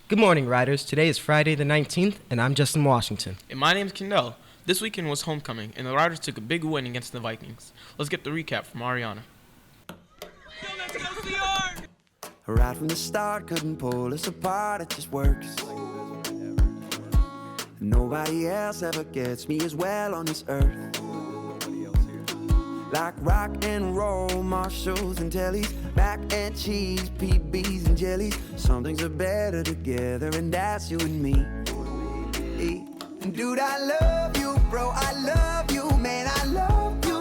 Good morning, Riders. Today is Friday the 19th, and I'm Justin Washington. And my name's Kendall. This weekend was homecoming, and the Riders took a big win against the Vikings. Let's get the recap from Ariana. Yo, let's go CR! Right from the start, couldn't pull us apart, it just works. Nobody else ever gets me as well on this earth. Like rock and roll, Marshalls and tellies, mac and cheese, PBs and jellies. Some things are better together, and that's you and me. Dude, I love you, bro, I love you, man, I love you.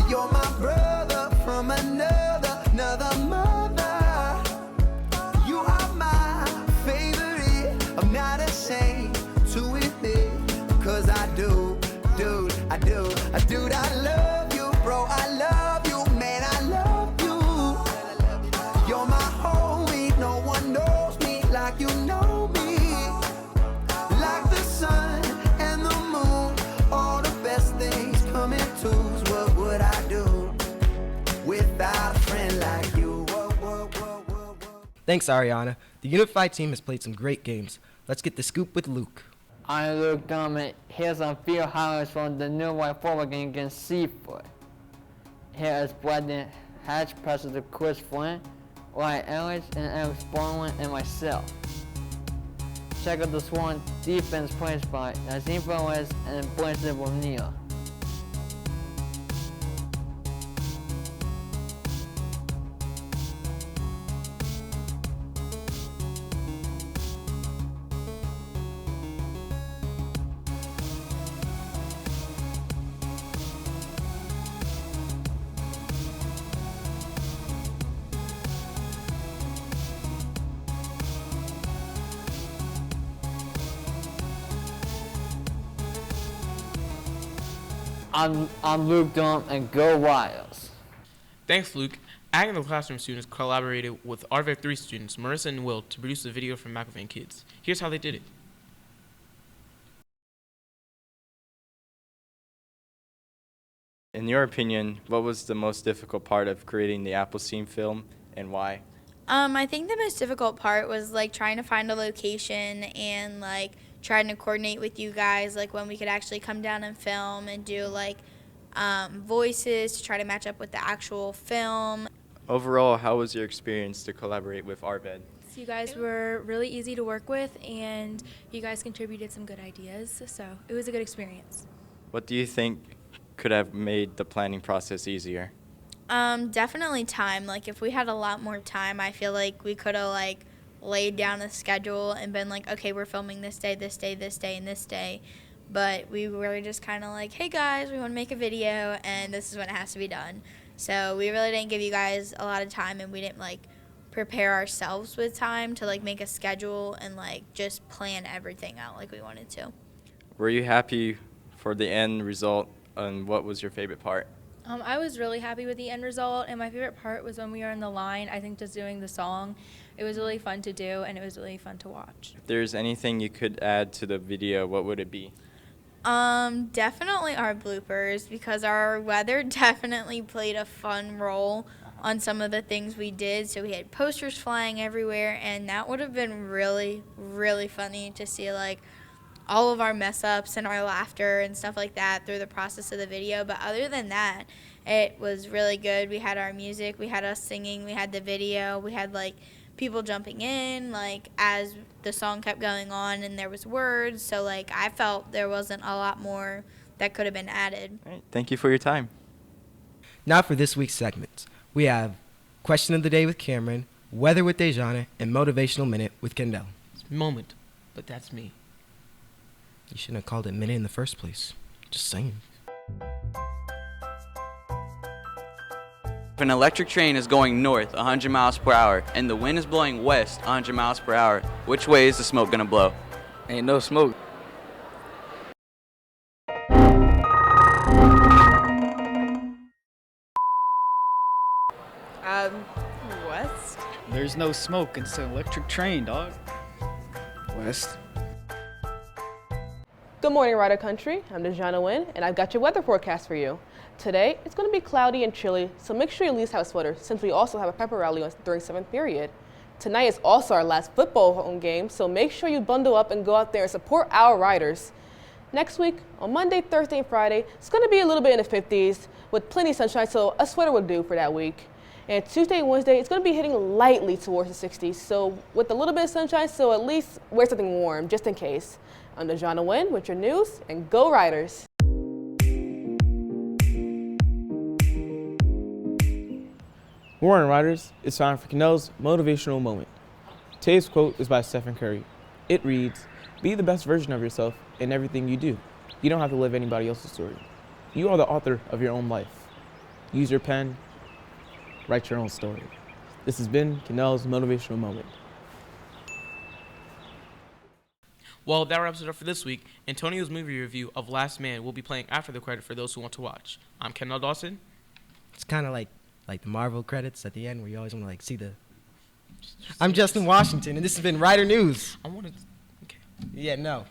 You're my brother from another mother. You are my favorite, I'm not ashamed to admit, 'cause I do, dude, I love you, bro, I love you, man, I love you. You're my homie, no one knows me like you know me. Like the sun and the moon, all the best things come in twos. What would I do without a friend like you? Whoa, whoa, whoa, whoa, whoa. Thanks, Ariana. The Unified team has played some great games. Let's get the scoop with Luke. I'm Luke Dummett. Here's some few highlights from the new white football game against Seafoot. Here is Brendan Hatch, President Chris Flynn, Ryan Ellis, and Alex Baldwin, and myself. Check out the Swan defense plays by Nazim Perez and Blanton O'Neill. I'm Luke Dunn, and go Wilds. Thanks, Luke. Ag and the classroom students collaborated with RVEC 3 students, Marissa and Will, to produce a video from McIlvain Kids. Here's how they did it. In your opinion, what was the most difficult part of creating the Appleseed film, and why? I think the most difficult part was like trying to find a location and like trying to coordinate with you guys, like when we could actually come down and film and do like voices to try to match up with the actual film. Overall, how was your experience to collaborate with RVED? You guys were really easy to work with, and you guys contributed some good ideas, so it was a good experience. What do you think could have made the planning process easier? Definitely time. Like if we had a lot more time, I feel like we could have like laid down a schedule and been like, okay, we're filming this day, this day, this day, and this day. But we were just kind of like, hey guys, we want to make a video, and this is when it has to be done. So we really didn't give you guys a lot of time, and we didn't like prepare ourselves with time to like make a schedule and like just plan everything out like we wanted to. Were you happy for the end result, and what was your favorite part? I was really happy with the end result, and my favorite part was when we were in the line, I think just doing the song. It was really fun to do, and it was really fun to watch. If there's anything you could add to the video, what would it be? Definitely our bloopers, because our weather definitely played a fun role on some of the things we did. So we had posters flying everywhere, and that would have been really, really funny to see like all of our mess ups and our laughter and stuff like that through the process of the video. But other than that, it was really good. We had our music, we had us singing, we had the video, we had like people jumping in like as the song kept going on, and there was words. So like I felt there wasn't a lot more that could have been added. All right, thank you for your time. Now for this week's segments. We have Question of the Day with Cameron, Weather with Dejana, and Motivational Minute with Kendall. It's moment, but that's me. You shouldn't have called it minute in the first place. Just saying. If an electric train is going north 100 miles per hour and the wind is blowing west 100 miles per hour, which way is the smoke gonna blow? Ain't no smoke. West? There's no smoke. It's an electric train, dog. West. Good morning, Rider Country. I'm Dejana Wynn, and I've got your weather forecast for you. Today, it's going to be cloudy and chilly, so make sure you at least have a sweater since we also have a pepper rally during 7th period. Tonight is also our last football home game, so make sure you bundle up and go out there and support our Riders. Next week, on Monday, Thursday, and Friday, it's going to be a little bit in the 50s with plenty of sunshine, so a sweater will do for that week. And Tuesday and Wednesday, it's going to be hitting lightly towards the 60s, so with a little bit of sunshine, so at least wear something warm, just in case. I'm Dejana Wynn with your news, and go Riders! Warren Riders, it's time for Cannell's motivational moment. Today's quote is by Stephen Curry. It reads, "Be the best version of yourself in everything you do. You don't have to live anybody else's story. You are the author of your own life. Use your pen, write your own story." This has been Cannell's motivational moment. Well, that wraps it up for this week. Antonio's movie review of Last Man will be playing after the credit for those who want to watch. I'm Kendall Dawson. It's kind of like the Marvel credits at the end where you always want to see the... I'm Justin Washington, and this has been Rider News. I wanted... Okay. Yeah, no.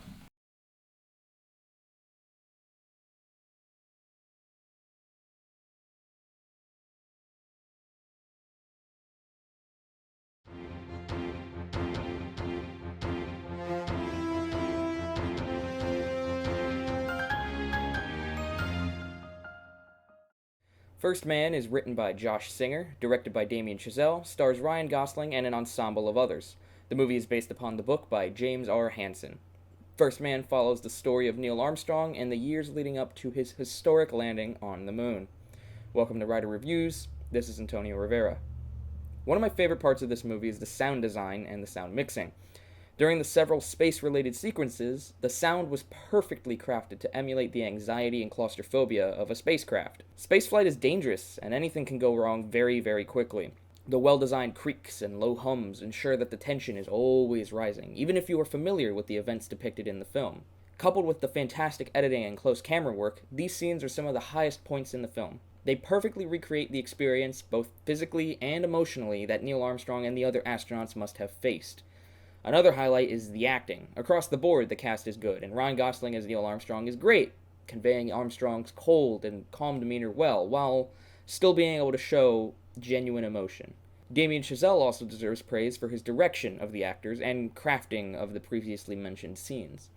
First Man is written by Josh Singer, directed by Damien Chazelle, stars Ryan Gosling and an ensemble of others. The movie is based upon the book by James R. Hansen. First Man follows the story of Neil Armstrong and the years leading up to his historic landing on the moon. Welcome to Rider Reviews. This is Antonio Rivera. One of my favorite parts of this movie is the sound design and the sound mixing. During the several space-related sequences, the sound was perfectly crafted to emulate the anxiety and claustrophobia of a spacecraft. Spaceflight is dangerous, and anything can go wrong very, very quickly. The well-designed creaks and low hums ensure that the tension is always rising, even if you are familiar with the events depicted in the film. Coupled with the fantastic editing and close camera work, these scenes are some of the highest points in the film. They perfectly recreate the experience, both physically and emotionally, that Neil Armstrong and the other astronauts must have faced. Another highlight is the acting. Across the board, the cast is good, and Ryan Gosling as Neil Armstrong is great, conveying Armstrong's cold and calm demeanor well, while still being able to show genuine emotion. Damien Chazelle also deserves praise for his direction of the actors and crafting of the previously mentioned scenes.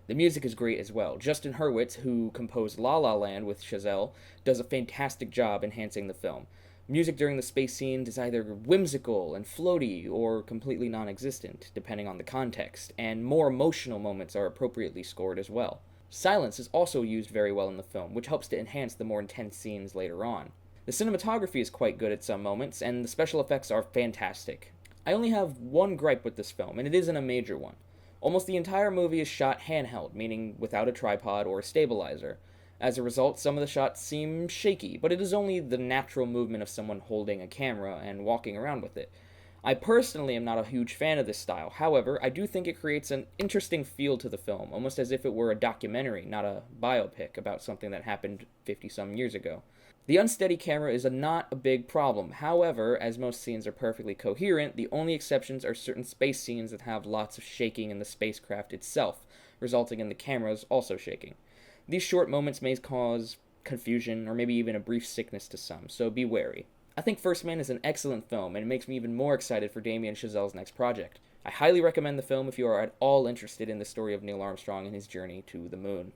The music is great as well. Justin Hurwitz, who composed La La Land with Chazelle, does a fantastic job enhancing the film. Music during the space scenes is either whimsical and floaty or completely non-existent, depending on the context, and more emotional moments are appropriately scored as well. Silence is also used very well in the film, which helps to enhance the more intense scenes later on. The cinematography is quite good at some moments, and the special effects are fantastic. I only have one gripe with this film, and it isn't a major one. Almost the entire movie is shot handheld, meaning without a tripod or a stabilizer. As a result, some of the shots seem shaky, but it is only the natural movement of someone holding a camera and walking around with it. I personally am not a huge fan of this style. However, I do think it creates an interesting feel to the film, almost as if it were a documentary, not a biopic about something that happened 50-some years ago. The unsteady camera is not a big problem. However, as most scenes are perfectly coherent, the only exceptions are certain space scenes that have lots of shaking in the spacecraft itself, resulting in the cameras also shaking. These short moments may cause confusion or maybe even a brief sickness to some, so be wary. I think First Man is an excellent film, and it makes me even more excited for Damien Chazelle's next project. I highly recommend the film if you are at all interested in the story of Neil Armstrong and his journey to the moon.